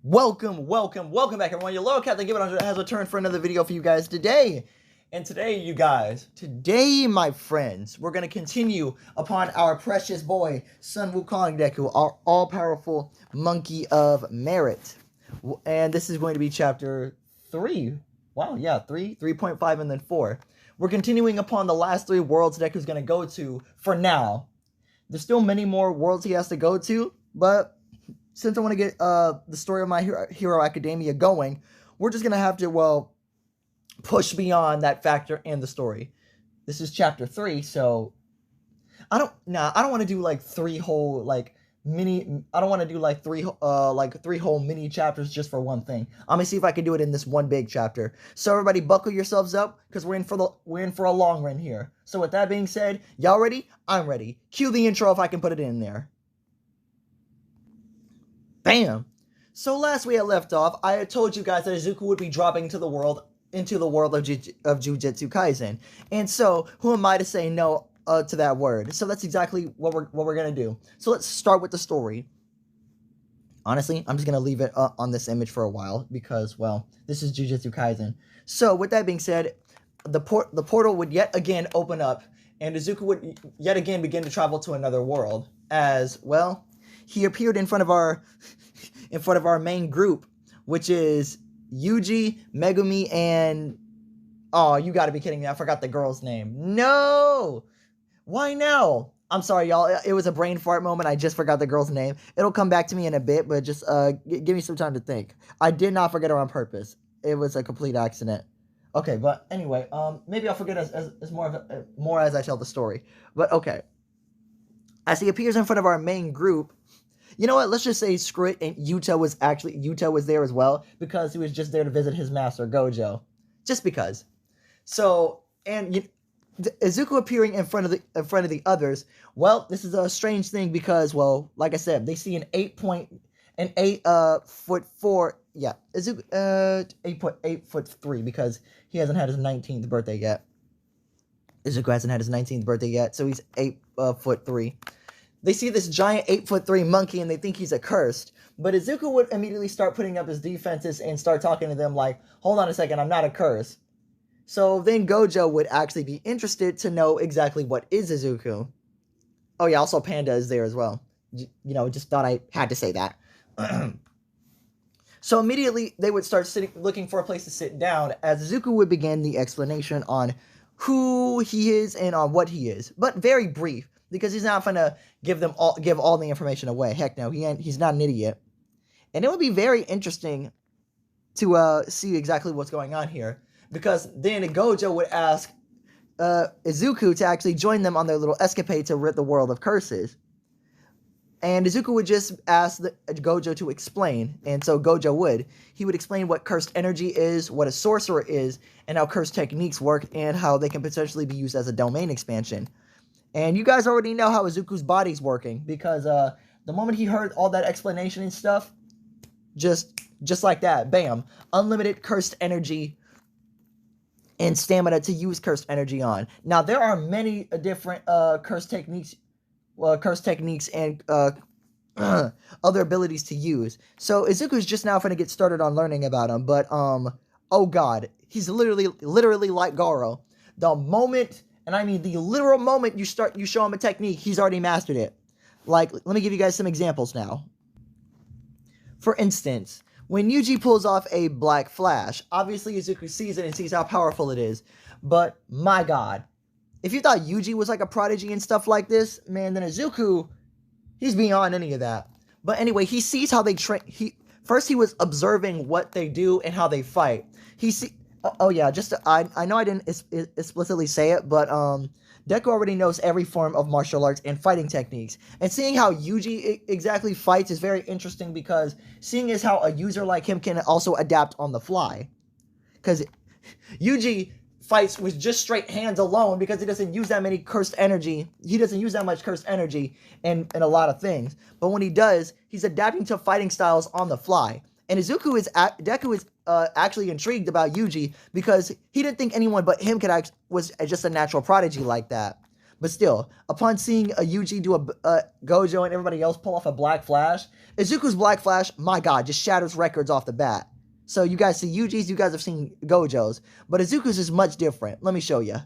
Welcome back, everyone. Your loyal Captain Give It 100 has returned for another video for you guys today. And today, my friends, we're going to continue upon our precious boy, Son Wukong Deku, our all-powerful monkey of merit. And this is going to be chapter 3. Wow, yeah, 3.5, and then 4. We're continuing upon the last 3 worlds Deku's going to go to for now. There's still many more worlds he has to go to, but since I want to get the story of My Hero Academia going, we're just going to have to, well, push beyond that factor in the story. This is chapter 3, so I don't want to do like 3 whole like mini. I don't want to do like 3 whole mini chapters just for one thing. I'm gonna see if I can do it in this one big chapter. So everybody, buckle yourselves up because we're in for a long run here. So with that being said, y'all ready? I'm ready. Cue the intro if I can put it in there. Bam! So last we had left off, I had told you guys that Izuku would be dropping into the world of Jujutsu Kaisen. And so, who am I to say no to that word? So that's exactly what we're gonna do. So let's start with the story. Honestly, I'm just gonna leave it on this image for a while because, well, this is Jujutsu Kaisen. So with that being said, the portal would yet again open up, and Izuku would yet again begin to travel to another world. As well, he appeared in front of our main group, which is Yuji, Megumi, and oh, you gotta be kidding me! I forgot the girl's name. No, why now? I'm sorry, y'all. It was a brain fart moment. I just forgot the girl's name. It'll come back to me in a bit, but just give me some time to think. I did not forget her on purpose. It was a complete accident. Okay, but anyway, maybe I'll forget as more as I tell the story. But okay, as he appears in front of our main group. You know what? Let's just say screw it. And Yuta was there as well because he was just there to visit his master Gojo, just because. So and Izuku appearing in front of the others. Well, this is a strange thing because, well, like I said, they see an 8'4". Yeah, Izuku 8'3" because he hasn't had his 19th birthday yet. Izuku hasn't had his 19th birthday yet, so he's 8'3". They see this giant 8'3" monkey and they think he's accursed. But Izuku would immediately start putting up his defenses and start talking to them like, hold on a second, I'm not accursed. So then Gojo would actually be interested to know exactly what is Izuku. Oh yeah, also Panda is there as well. You know, just thought I had to say that. So immediately they would start looking for a place to sit down as Izuku would begin the explanation on who he is and on what he is. But very brief. Because he's not gonna give all the information away. Heck no, he's not an idiot. And it would be very interesting to see exactly what's going on here. Because then Gojo would ask Izuku to actually join them on their little escapade to rid the world of curses. And Izuku would just ask Gojo to explain. And so Gojo would. He would explain what cursed energy is, what a sorcerer is, and how cursed techniques work, and how they can potentially be used as a domain expansion. And you guys already know how Izuku's body's working because the moment he heard all that explanation and stuff, just like that, bam, unlimited cursed energy and stamina to use cursed energy on. Now there are many different cursed techniques and other abilities to use. So Izuku's just now gonna get started on learning about them, but oh god, he's literally like Garo. The moment. And I mean, the literal moment you show him a technique, he's already mastered it. Like, let me give you guys some examples now. For instance, when Yuji pulls off a black flash, obviously Izuku sees it and sees how powerful it is. But, my god, if you thought Yuji was like a prodigy and stuff like this, man, then Izuku, he's beyond any of that. But anyway, he sees how they train. First he was observing what they do and how they fight. Oh yeah, I know I didn't explicitly say it, but Deku already knows every form of martial arts and fighting techniques. And seeing how Yuji exactly fights is very interesting because seeing as how a user like him can also adapt on the fly. Because Yuji fights with just straight hands alone because he doesn't use that many cursed energy. He doesn't use that much cursed energy in a lot of things. But when he does, he's adapting to fighting styles on the fly. And Deku is actually intrigued about Yuji because he didn't think anyone but him was just a natural prodigy like that. But still, upon seeing a Yuji do a Gojo and everybody else pull off a Black Flash, Izuku's Black Flash, my god, just shatters records off the bat. So you guys see Yuji's, you guys have seen Gojo's, but Izuku's is much different. Let me show you.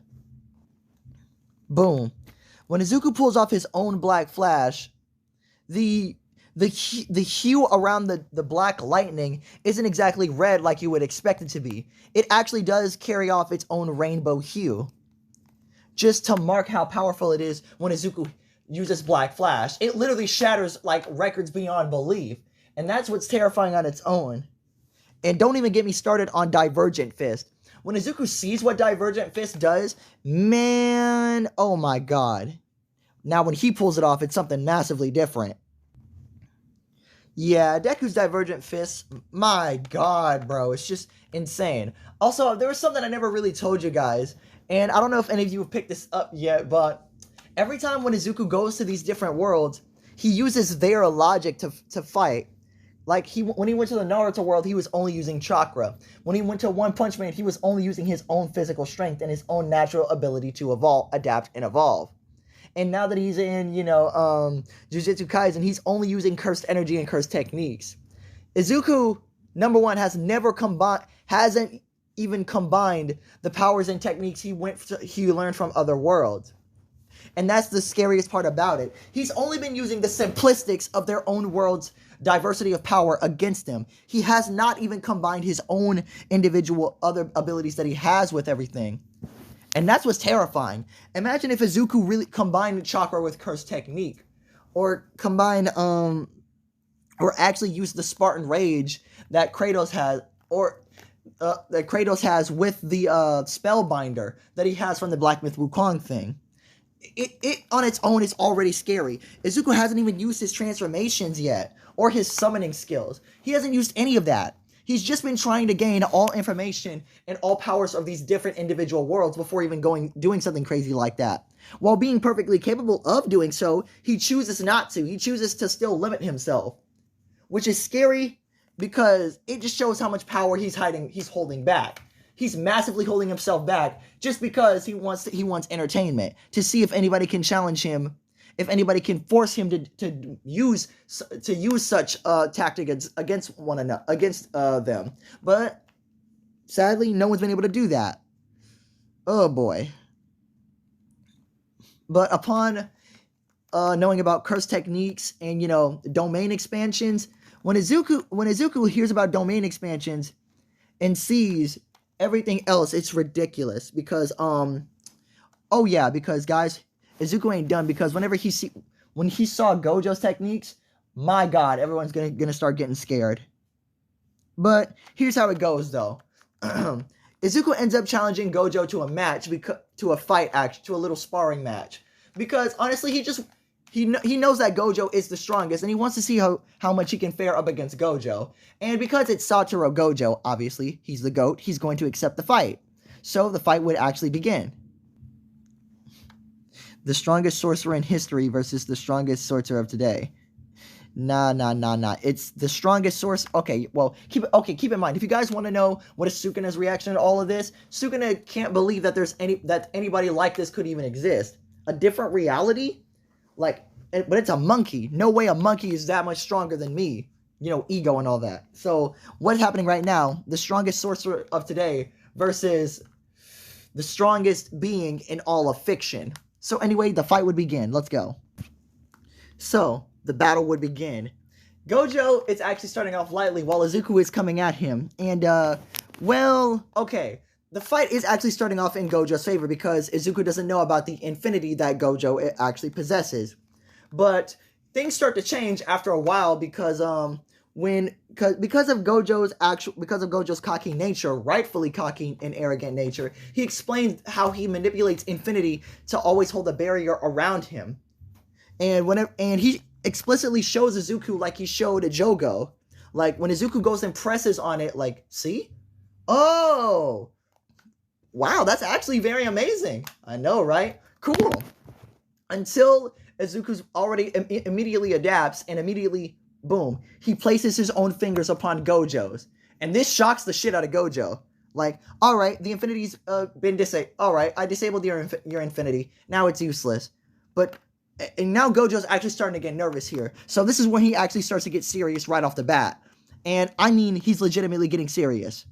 Boom. When Izuku pulls off his own Black Flash, the hue around the black lightning isn't exactly red like you would expect it to be. It actually does carry off its own rainbow hue. Just to mark how powerful it is when Izuku uses Black Flash. It literally shatters like records beyond belief. And that's what's terrifying on its own. And don't even get me started on Divergent Fist. When Izuku sees what Divergent Fist does, man, oh my god. Now when he pulls it off, it's something massively different. Yeah, Deku's Divergent Fist, my god, bro, it's just insane. Also, there was something I never really told you guys, and I don't know if any of you have picked this up yet, but every time when Izuku goes to these different worlds, he uses their logic to fight. Like, when he went to the Naruto world, he was only using chakra. When he went to One Punch Man, he was only using his own physical strength and his own natural ability to adapt, and evolve. And now that he's in, Jujutsu Kaisen, he's only using cursed energy and cursed techniques. Izuku, number one, hasn't even combined the powers and techniques he learned from other worlds. And that's the scariest part about it. He's only been using the simplistics of their own world's diversity of power against him. He has not even combined his own individual other abilities that he has with everything. And that's what's terrifying. Imagine if Izuku really combined chakra with cursed technique. Or or actually use the Spartan Rage that Kratos has, or that Kratos has with the Spellbinder that he has from the Black Myth Wukong thing. It on its own is already scary. Izuku hasn't even used his transformations yet, or his summoning skills. He hasn't used any of that. He's just been trying to gain all information and all powers of these different individual worlds before even doing something crazy like that. While being perfectly capable of doing so, he chooses not to. He chooses to still limit himself, which is scary because it just shows how much power he's holding back. He's massively holding himself back just because he wants entertainment, to see if anybody can challenge him, if anybody can force him to use such tactics against them. But sadly, no one's been able to do that. Oh boy. But upon knowing about curse techniques and domain expansions, when Izuku hears about domain expansions and sees everything else, it's ridiculous because because guys, Izuku ain't done, because when he saw Gojo's techniques, my god, everyone's gonna start getting scared. But here's how it goes though. Izuku ends up challenging Gojo to a match, to a little sparring match, because honestly he knows that Gojo is the strongest and he wants to see how much he can fare up against Gojo. And because it's Satoru Gojo, obviously he's the GOAT, he's going to accept the fight. So the fight would actually begin. The strongest sorcerer in history versus the strongest sorcerer of today. Nah. It's the strongest source. Okay, well, keep in mind, if you guys want to know what is Sukuna's reaction to all of this, Sukuna can't believe that anybody like this could even exist. A different reality? But it's a monkey. No way a monkey is that much stronger than me. Ego and all that. So, what's happening right now? The strongest sorcerer of today versus the strongest being in all of fiction. So anyway, the fight would begin. Let's go. So, the battle would begin. Gojo is actually starting off lightly while Izuku is coming at him. And, okay. The fight is actually starting off in Gojo's favor because Izuku doesn't know about the infinity that Gojo actually possesses. But things start to change after a while because because of Gojo's cocky nature, rightfully cocky and arrogant nature, he explains how he manipulates infinity to always hold a barrier around him. And he explicitly shows Izuku like he showed Jogo. Like when Izuku goes and presses on it, like, see? Oh! Wow, that's actually very amazing. I know, right? Cool. Until Izuku's already immediately adapts and immediately, boom, he places his own fingers upon Gojo's. And this shocks the shit out of Gojo. Like, all right, the infinity's been disabled. All right, I disabled your infinity. Now it's useless. But and now Gojo's actually starting to get nervous here. So this is when he actually starts to get serious right off the bat. And I mean, he's legitimately getting serious.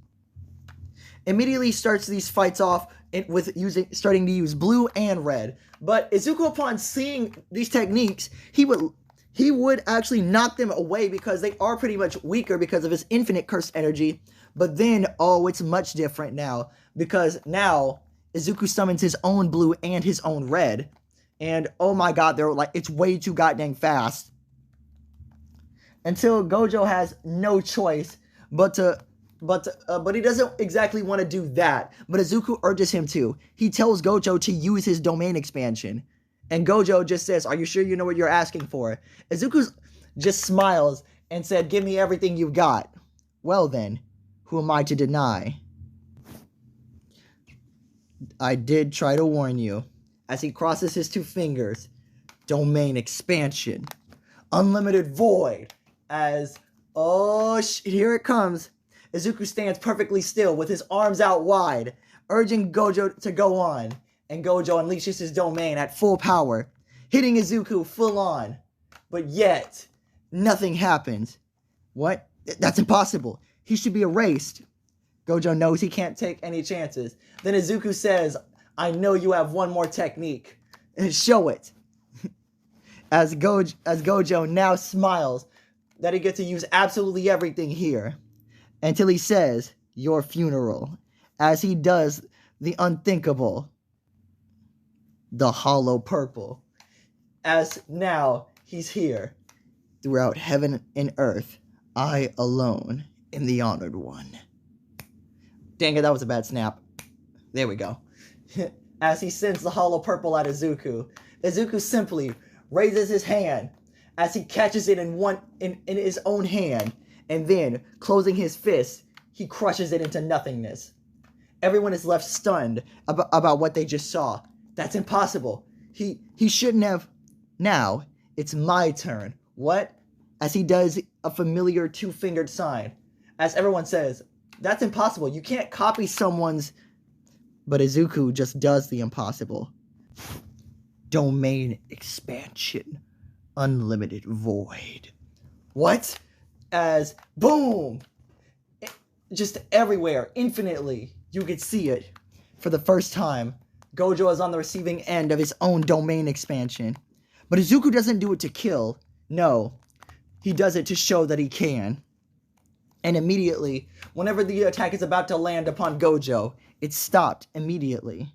Immediately starts these fights off with starting to use blue and red. But Izuku, upon seeing these techniques, he would actually knock them away because they are pretty much weaker because of his infinite cursed energy. But then, oh, it's much different now, because now Izuku summons his own blue and his own red. And oh my god, they're like, it's way too goddamn fast. Until Gojo has no choice but he doesn't exactly want to do that. But Izuku urges him to. He tells Gojo to use his domain expansion. And Gojo just says, "Are you sure you know what you're asking for?" Izuku just smiles and said, "Give me everything you've got." Well then, who am I to deny? I did try to warn you. As he crosses his two fingers, domain expansion, unlimited void. As, oh, here it comes. Izuku stands perfectly still with his arms out wide, urging Gojo to go on. And Gojo unleashes his domain at full power, hitting Izuku full on. But yet, nothing happens. What? That's impossible. He should be erased. Gojo knows he can't take any chances. Then Izuku says, "I know you have one more technique. Show it." As Gojo now smiles that he gets to use absolutely everything here. Until he says, "Your funeral." As he does the unthinkable. The hollow purple. As now he's here. Throughout heaven and earth, I alone am the honored one. Dang it, that was a bad snap. There we go. As he sends the hollow purple at Izuku, Izuku simply raises his hand as he catches it in his own hand, and then, closing his fist, he crushes it into nothingness. Everyone is left stunned about what they just saw. That's impossible. He shouldn't have. Now, it's my turn. What? As he does a familiar two-fingered sign. As everyone says, that's impossible. You can't copy someone's... But Izuku just does the impossible. Domain expansion. Unlimited void. What? As boom! Just everywhere, infinitely, you could see it. For the first time, Gojo is on the receiving end of his own domain expansion. But Izuku doesn't do it to kill. No. He does it to show that he can. And immediately, whenever the attack is about to land upon Gojo, it's stopped immediately.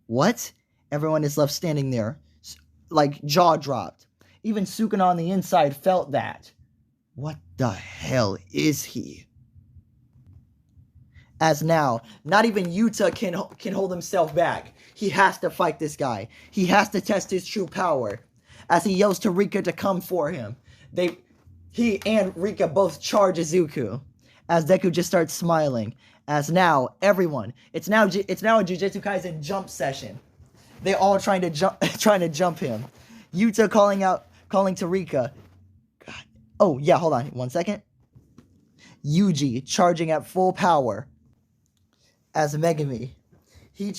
What? Everyone is left standing there, like jaw dropped. Even Sukuna on the inside felt that. What the hell is he? As now, not even Yuta can hold himself back. He has to fight this guy. He has to test his true power. As he yells to Rika to come for him. He and Rika both charge Izuku. As Deku just starts smiling. As now, everyone, it's now a Jujutsu Kaisen jump session. They're all trying to jump him. Yuta calling to Rika. God. Oh yeah, hold on 1 second. Yuji charging at full power. As Megumi, he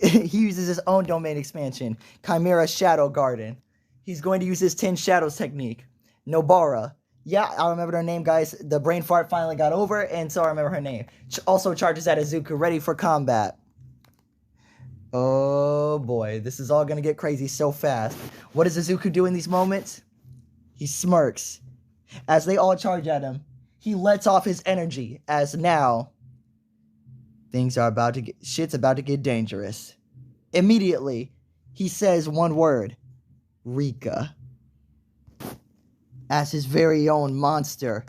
uses his own domain expansion, Chimera Shadow Garden. He's going to use his 10 Shadows technique. Nobara. Yeah, I remember her name, guys. The brain fart finally got over, and so I remember her name. Also charges at Izuku, ready for combat. Oh boy, this is all going to get crazy so fast. What does Izuku do in these moments? He smirks. As they all charge at him, he lets off his energy, as now... shit's about to get dangerous. Immediately, he says one word. Rika. As his very own monster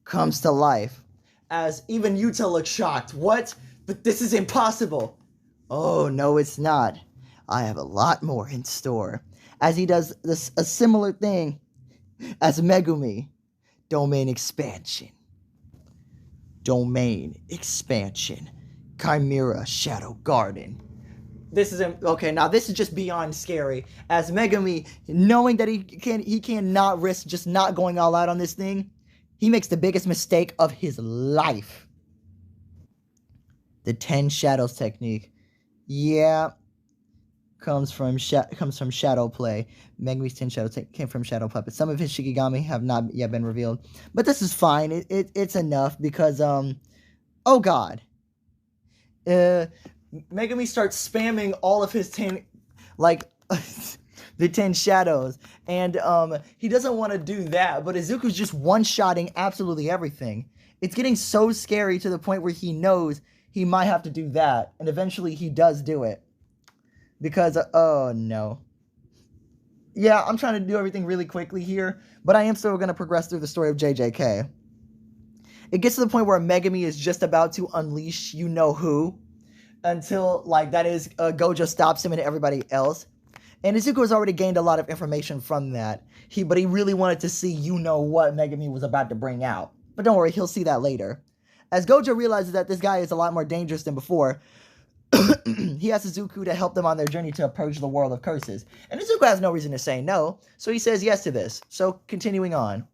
comes to life. As even Yuta looks shocked. What? But this is impossible. Oh, no, it's not. I have a lot more in store. As he does a similar thing as Megumi. Domain expansion. Domain expansion. Chimera Shadow Garden. This is okay. Now this is just beyond scary. As Megumi, knowing that he cannot risk just not going all out on this thing, he makes the biggest mistake of his life. The 10 shadows technique. Yeah. Comes from shadow play. Megami's 10 shadows came from shadow puppets. Some of his Shikigami have not yet been revealed. But this is fine. It's enough because oh god. Megami starts spamming all of his 10 like the 10 shadows, and he doesn't want to do that, but Izuku's just one-shotting absolutely everything. It's getting so scary to the point where he knows he might have to do that, and eventually he does do it. Because, oh no. Yeah, I'm trying to do everything really quickly here, but I am still going to progress through the story of JJK. It gets to the point where Megami is just about to unleash you-know-who, until, like, that is, Gojo stops him and everybody else. And Izuku has already gained a lot of information from that. But he really wanted to see what Megami was about to bring out. But don't worry, he'll see that later. As Gojo realizes that this guy is a lot more dangerous than before, he asks Izuku to help them on their journey to approach the world of curses. And Izuku has no reason to say no, so he says yes to this. So, continuing on.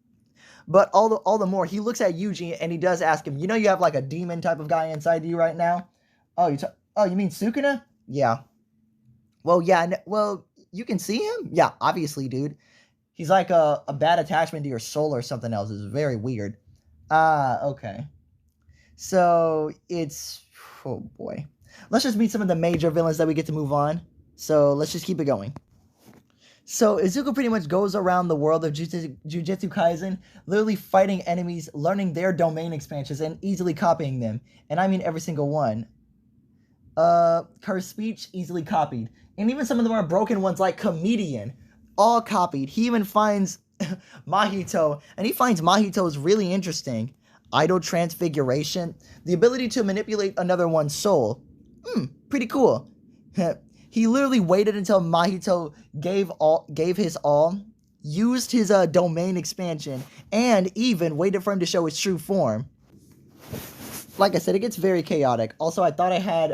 But all the more, he looks at Yuji and he does ask him, you have like a demon type of guy inside you right now? Oh, you mean Sukuna? Yeah. Well, yeah, well, you can see him? Yeah, obviously, dude. He's like a bad attachment to your soul or something else. It's very weird. Okay. So, it's... oh, boy. Let's just meet some of the major villains that we get to move on. So, let's just keep it going. So, Izuku pretty much goes around the world of Jujutsu Kaisen, literally fighting enemies, learning their domain expansions, and easily copying them. And I mean every single one. Curse speech, easily copied. And even some of them are broken ones like Comedian, all copied. He even finds Mahito, and he finds Mahito's really interesting. Idol transfiguration, the ability to manipulate another one's soul. Pretty cool. He literally waited until Mahito gave his all, used his domain expansion, and even waited for him to show his true form. Like I said, it gets very chaotic. Also, I thought I had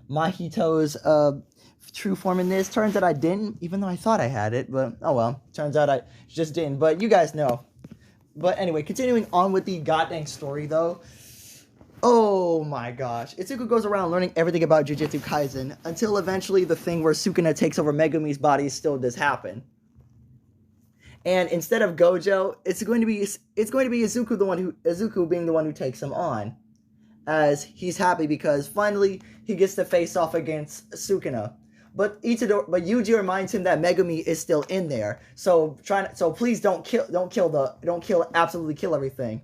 Mahito's true form in this. Turns out I didn't, even though I thought I had it. But, oh well. Turns out I just didn't. But you guys know. But anyway, continuing on with the goddamn story, though. Oh my gosh. Izuku goes around learning everything about Jujutsu Kaisen until eventually the thing where Sukuna takes over Megami's body still does happen. And instead of Gojo, it's going to be Izuku being the one who takes him on. As he's happy because finally he gets to face off against Sukuna. But Yuji reminds him that Megami is still in there. So please absolutely kill everything.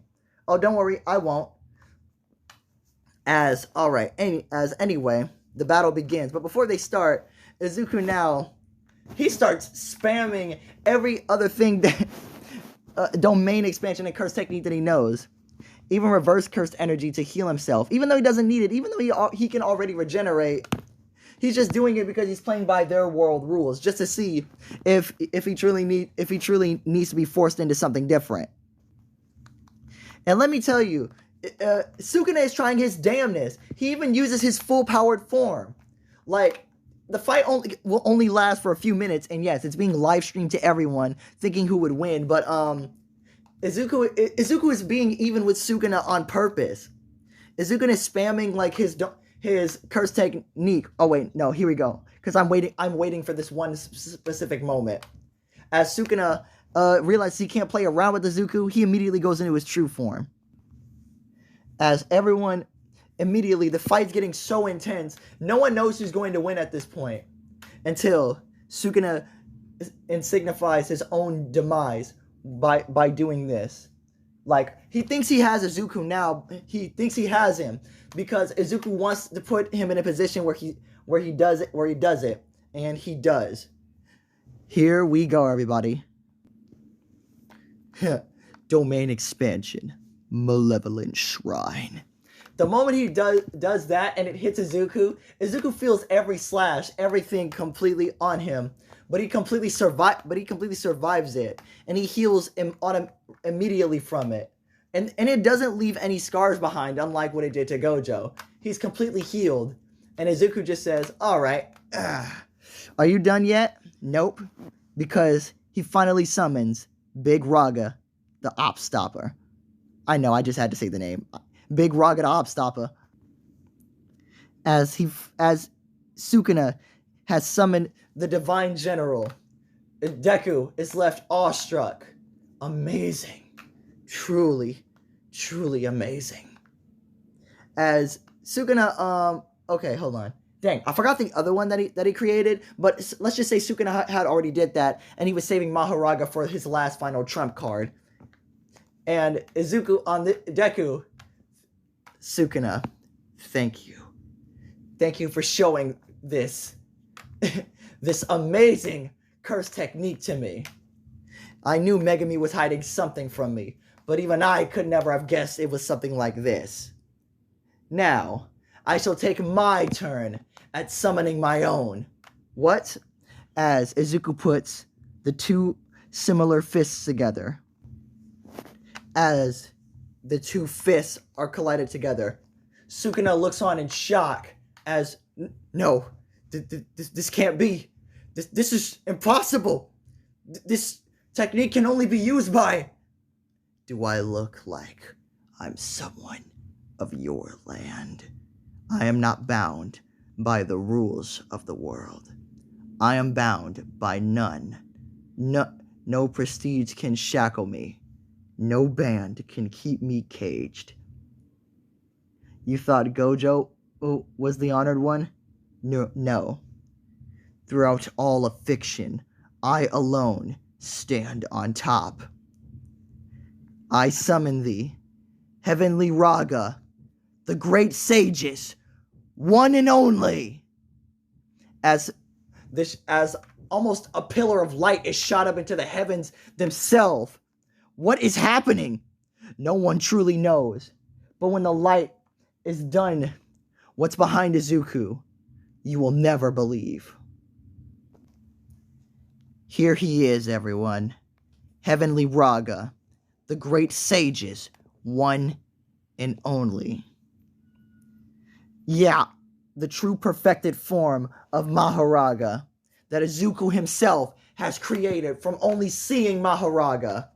Oh, don't worry, I won't. Anyway, the battle begins. But before they start, Izuku now, he starts spamming every other thing that domain expansion and curse technique that he knows. Even reverse cursed energy to heal himself, even though he doesn't need it, even though he can already regenerate. He's just doing it because he's playing by their world rules, just to see if he truly needs to be forced into something different. And let me tell you, Sukuna is trying his damnness. He even uses his full-powered form. Like, the fight will only last for a few minutes, and yes, it's being live-streamed to everyone, thinking who would win, but, Izuku is being even with Sukuna on purpose. Izuku is spamming, like, his curse technique. Oh, wait, no, here we go. Because I'm waiting for this one specific moment. As Sukuna, realizes he can't play around with Izuku, he immediately goes into his true form. As everyone, immediately, the fight's getting so intense, no one knows who's going to win at this point. Until Sukuna signifies his own demise by doing this. Like, he thinks he has Izuku now. He thinks he has him because Izuku wants to put him in a position where he does it, and he does. Here we go, everybody. Domain expansion, malevolent shrine. The moment he does that and it hits Izuku feels every slash, everything completely on him. But he completely survives it, and he heals immediately from it, and it doesn't leave any scars behind, unlike what it did to Gojo. He's completely healed, and Izuku just says, "All right, are you done yet?" Nope, because he finally summons Big Raga, the Op Stopper. I know, I just had to say the name. Big Raga, the Op Stopper. as Sukuna has summoned the divine general. Deku is left awestruck. Amazing. Truly, truly amazing. As Sukuna, okay, hold on. Dang, I forgot the other one that he created, but let's just say Sukuna had already did that, and he was saving Mahoraga for his last final trump card. And Izuku on the Deku, Sukuna, thank you. Thank you for showing this, this amazing curse technique to me. I knew Megami was hiding something from me, but even I could never have guessed it was something like this. Now, I shall take my turn at summoning my own. What? As Izuku puts the two similar fists together. As the two fists are collided together, Sukuna looks on in shock as, no, this can't be. This is impossible. This technique can only be used by... Do I look like I'm someone of your land? I am not bound by the rules of the world. I am bound by none. No prestige can shackle me. No band can keep me caged. You thought Gojo was the honored one? No. Throughout all of fiction, I alone stand on top. I summon thee, heavenly Raga, the great sages, one and only. As almost a pillar of light is shot up into the heavens themselves. What is happening? No one truly knows. But when the light is done, what's behind Izuku, you will never believe. Here he is, everyone. Heavenly Raga, the great sages, one and only. Yeah, the true perfected form of Mahoraga that Izuku himself has created from only seeing Mahoraga.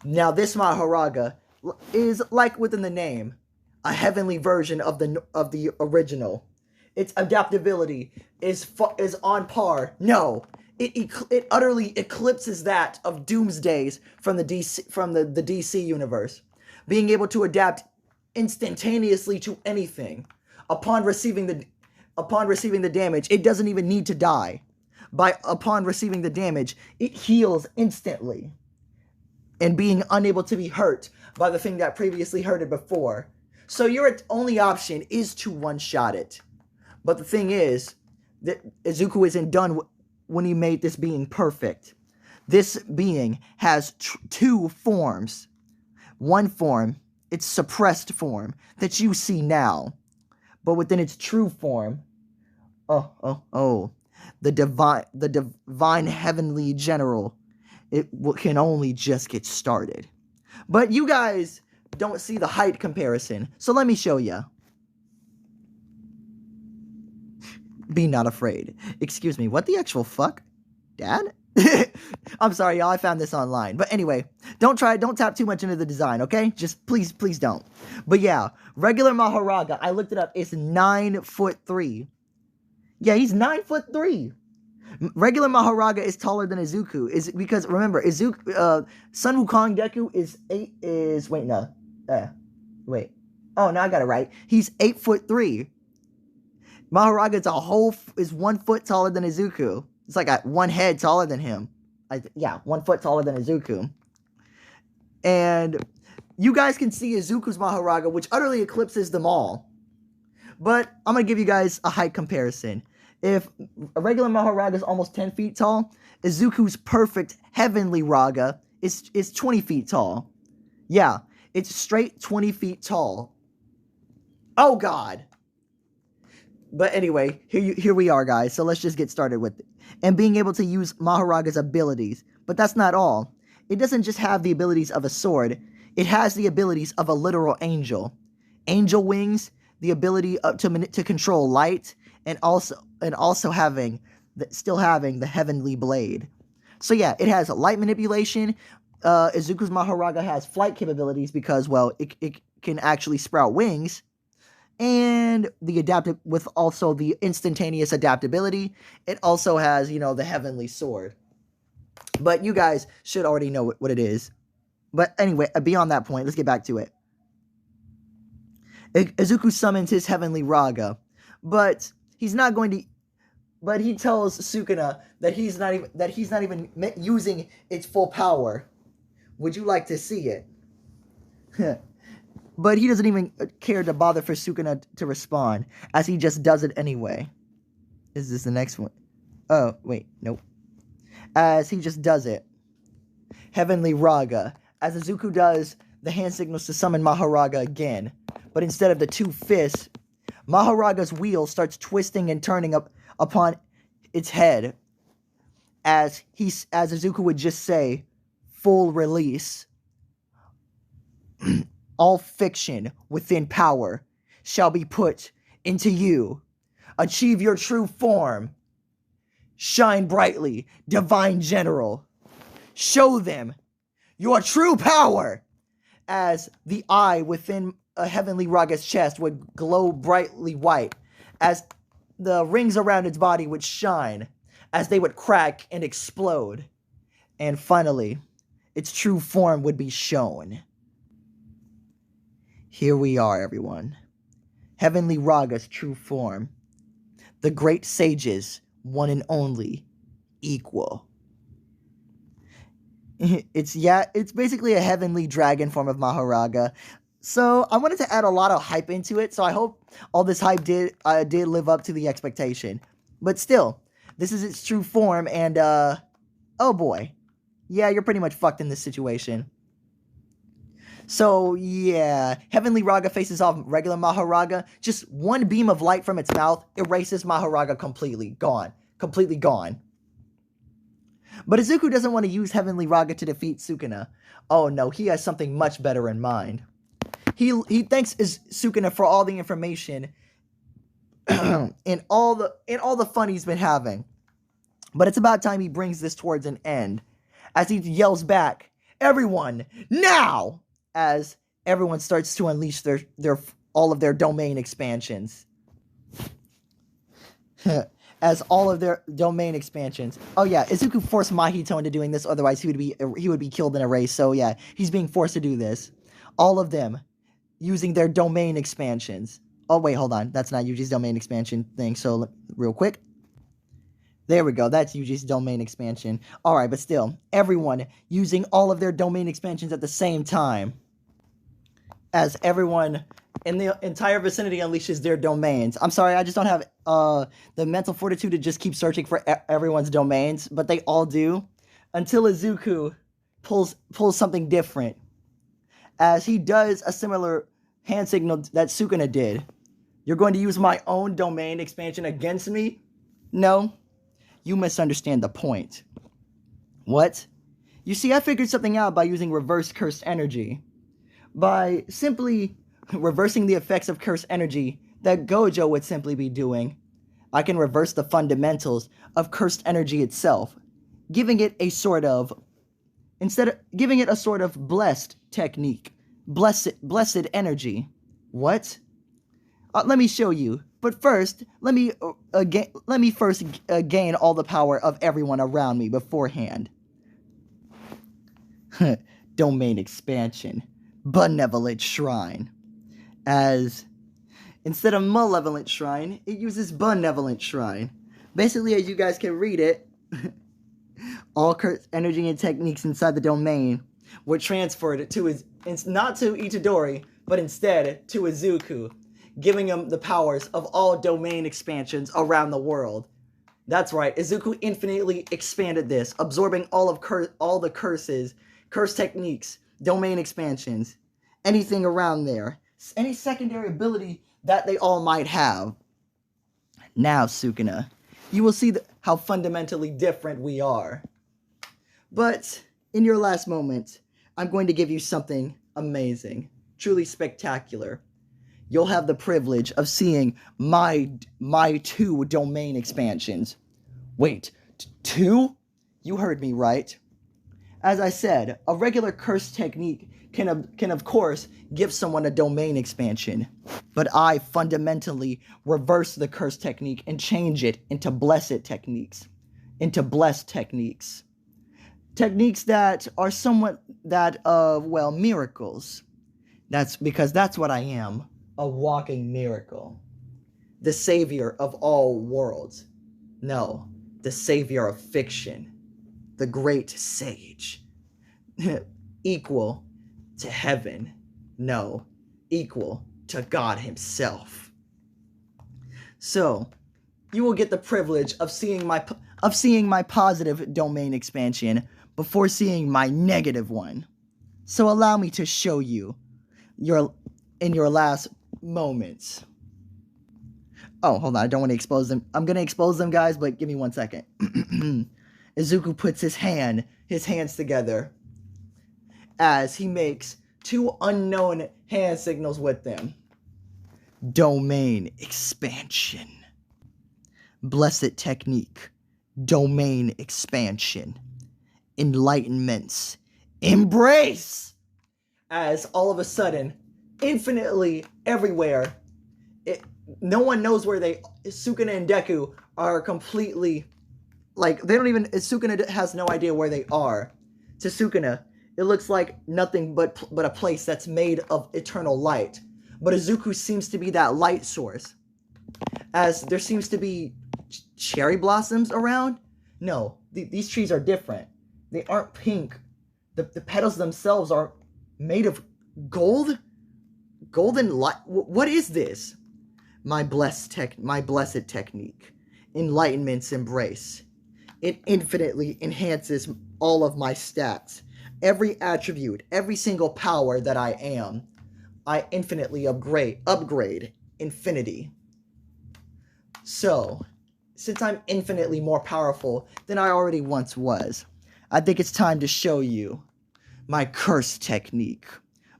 Now, this Mahoraga is, like within the name, a heavenly version of the original. Its adaptability is on par. No, it utterly eclipses that of Doomsday's from the DC universe, being able to adapt instantaneously to anything. Upon receiving the damage, it doesn't even need to die. Upon receiving the damage, it heals instantly. And being unable to be hurt by the thing that previously hurt it before. So your only option is to one-shot it. But the thing is, that Izuku isn't done when he made this being perfect. This being has two forms. One form, its suppressed form, that you see now. But within its true form, the divine heavenly general, it can only just get started. But you guys don't see the height comparison, so let me show you. Be not afraid. Excuse me, what the actual fuck? Dad? I'm sorry, y'all, I found this online. But anyway, don't tap too much into the design, okay? Just please don't. But yeah, regular Mahoraga, I looked it up, it's 9'3". Yeah, he's 9'3". Regular Mahoraga is taller than Izuku, because remember, Sun Wukong Deku oh, no, I got it right. He's 8'3". Mahoraga is 1 foot taller than Izuku. It's like one head taller than him. 1 foot taller than Izuku. And you guys can see Izuku's Mahoraga, which utterly eclipses them all. But I'm going to give you guys a height comparison. If a regular Mahoraga is almost 10 feet tall, Izuku's perfect heavenly Raga is 20 feet tall. Yeah, it's straight 20 feet tall. Oh, God. But anyway, here we are, guys. So let's just get started with it. And being able to use Mahoraga's abilities. But that's not all. It doesn't just have the abilities of a sword. It has the abilities of a literal angel. Angel wings, the ability to control light, and also having the heavenly blade. So yeah, it has light manipulation. Izuku's Mahoraga has flight capabilities because, well, it can actually sprout wings. and the adaptive with also the instantaneous adaptability. It also has, the heavenly sword. But you guys should already know what it is. But anyway, beyond that point, let's get back to it. Izuku summons his heavenly Raga, but he's not going to. But he tells Sukuna that he's not even using its full power. Would you like to see it? But he doesn't even care to bother for Sukuna to respond, as he just does it anyway. Is this the next one? Oh, wait, nope. As he just does it. Heavenly Raga. As Izuku does the hand signals to summon Maharaga again. But instead of the two fists, Maharaga's wheel starts twisting and turning up upon its head. As Izuku would just say, full release. All fiction within power shall be put into you. Achieve your true form. Shine brightly, divine general. Show them your true power. As the eye within a heavenly Raga's chest would glow brightly white, as the rings around its body would shine, as they would crack and explode. And finally, its true form would be shown. Here we are, everyone. Heavenly Raga's true form. The great sage's one and only equal. It's basically a heavenly dragon form of Maharaga. So I wanted to add a lot of hype into it. So I hope all this hype did live up to the expectation. But still, this is its true form, and oh boy, yeah, you're pretty much fucked in this situation. So yeah, Heavenly Raga faces off regular Maharaga. Just one beam of light from its mouth erases Maharaga completely. Gone. Completely gone. But Izuku doesn't want to use Heavenly Raga to defeat Sukuna. Oh no, he has something much better in mind. He thanks Sukuna for all the information and all the fun he's been having. But it's about time he brings this towards an end. As he yells back, "Everyone, now!" As everyone starts to unleash their all of their domain expansions. As all of their domain expansions. Oh yeah, Izuku forced Mahito into doing this, otherwise he would be killed in a race. So yeah, he's being forced to do this. All of them using their domain expansions. Oh wait, hold on. That's not Yuji's domain expansion thing. So real quick. There we go. That's Yuji's domain expansion. Alright, but still, everyone using all of their domain expansions at the same time. As everyone in the entire vicinity unleashes their domains. I'm sorry, I just don't have the mental fortitude to just keep searching for everyone's domains, but they all do. Until Izuku pulls something different. As he does a similar hand signal that Sukuna did. You're going to use my own domain expansion against me? No. You misunderstand the point. What? You see, I figured something out by using reverse cursed energy. By simply reversing the effects of cursed energy that Gojo would simply be doing, I can reverse the fundamentals of cursed energy itself, giving it a sort of blessed technique, blessed energy. What? Let me show you. But first, let me first gain all the power of everyone around me beforehand. Domain expansion. Benevolent Shrine. As instead of Malevolent Shrine, it uses Benevolent Shrine. Basically, as you guys can read it, all cursed energy and techniques inside the domain were transferred to not to Itadori, but instead to Izuku, giving him the powers of all domain expansions around the world. That's right, Izuku infinitely expanded this, absorbing all the curses, curse techniques, domain expansions, anything around there, any secondary ability that they all might have. Now, Sukuna, you will see how fundamentally different we are. But in your last moment, I'm going to give you something amazing, truly spectacular. You'll have the privilege of seeing my 2 domain expansions. Wait, 2? You heard me right. As I said, a regular curse technique can of course give someone a domain expansion, but I fundamentally reverse the curse technique and change it into blessed techniques, techniques that are somewhat that of, well, miracles. That's because that's what I am, a walking miracle, the savior of all worlds. No, the savior of fiction, the great sage, equal to heaven, no, equal to God himself. So, you will get the privilege of seeing my positive domain expansion before seeing my negative one. So allow me to show you in your last moments. Oh, hold on, I don't want to expose them. I'm going to expose them, guys, but give me 1 second. Izuku puts his hands together as he makes 2 unknown hand signals with them. Domain expansion. Blessed technique. Domain expansion. Enlightenments. Embrace! As all of a sudden, infinitely everywhere, no one knows where Sukuna and Deku are completely, like, they don't even, Sukuna has no idea where they are. To Sukuna, it looks like nothing but a place that's made of eternal light. But Izuku seems to be that light source. As there seems to be cherry blossoms around. No, these trees are different. They aren't pink. The petals themselves are made of gold? Golden light? What is this? My blessed technique. Enlightenment's embrace. It infinitely enhances all of my stats. Every attribute, every single power that I am, I infinitely upgrade infinity. So, since I'm infinitely more powerful than I already once was, I think it's time to show you my cursed technique,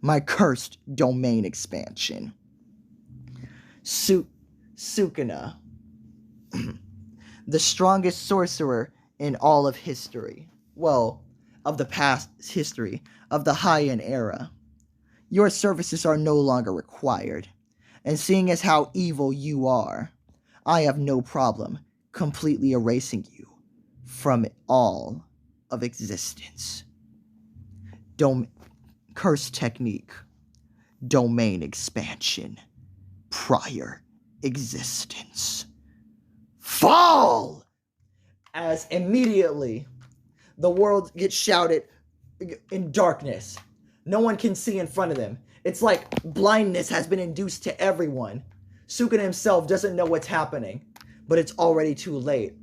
my cursed domain expansion. Sukuna, the strongest sorcerer in all of history. Well, of the past history, of the Heian era. Your services are no longer required. And seeing as how evil you are, I have no problem completely erasing you from all of existence. Curse technique. Domain expansion. Prior existence. Fall! As immediately the world gets shouted in darkness. No one can see in front of them. It's like blindness has been induced to everyone. Sukuna himself doesn't know what's happening, but it's already too late.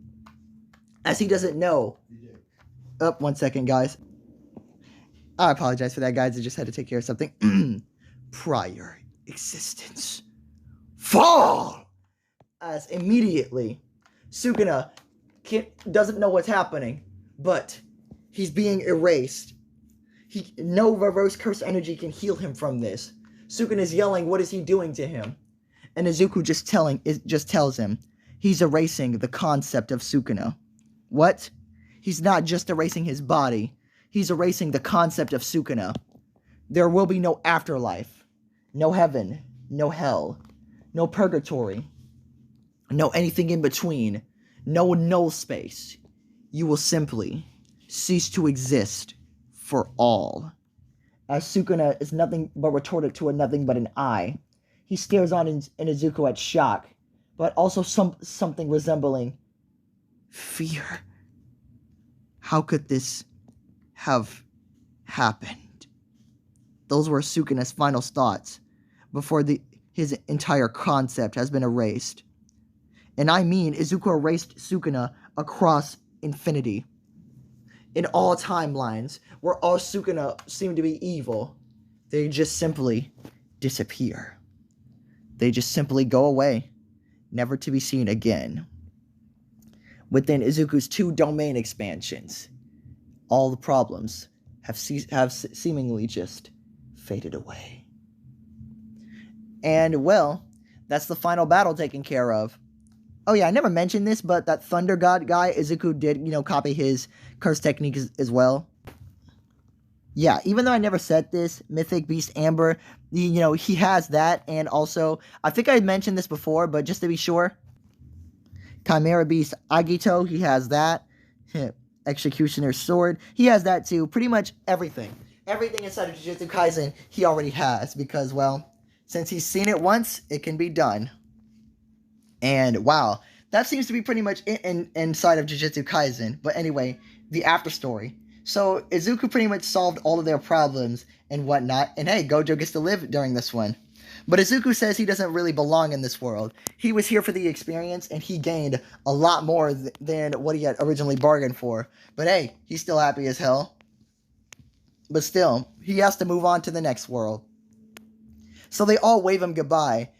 As he doesn't know. Oh, 1 second, guys. I apologize for that, guys. I just had to take care of something. Prior existence. Fall! As immediately, Sukuna doesn't know what's happening, but he's being erased. No reverse curse energy can heal him from this. Sukuna is yelling, what is he doing to him? And Izuku just tells him he's erasing the concept of Sukuna. What? He's not just erasing his body. He's erasing the concept of Sukuna. There will be no afterlife. No heaven. No hell. No purgatory. No anything in between. No null space. You will simply cease to exist for all. As Sukuna is nothing but retorted to a nothing but an eye. He stares on in Izuku at shock, but also something resembling fear. How could this have happened? Those were Sukuna's final thoughts before his entire concept has been erased. And I mean, Izuku erased Sukuna across infinity. In all timelines, where all Sukuna seem to be evil, they just simply disappear. They just simply go away, never to be seen again. Within Izuku's 2 domain expansions, all the problems have seemingly just faded away. And, well, that's the final battle taken care of. Oh yeah, I never mentioned this, but that Thunder God guy, Izuku did, copy his curse technique as well. Yeah, even though I never said this, Mythic Beast Amber, he has that, and also, I think I mentioned this before, but just to be sure, Chimera Beast Agito, he has that. Executioner's Sword, he has that too. Pretty much everything. Everything inside of Jujutsu Kaisen, he already has, because, well, since he's seen it once, it can be done. And wow, that seems to be pretty much inside of Jujutsu Kaisen. But anyway, the after story. So Izuku pretty much solved all of their problems and whatnot. And hey, Gojo gets to live during this one. But Izuku says he doesn't really belong in this world. He was here for the experience, and he gained a lot more than what he had originally bargained for. But hey, he's still happy as hell. But still, he has to move on to the next world. So they all wave him goodbye.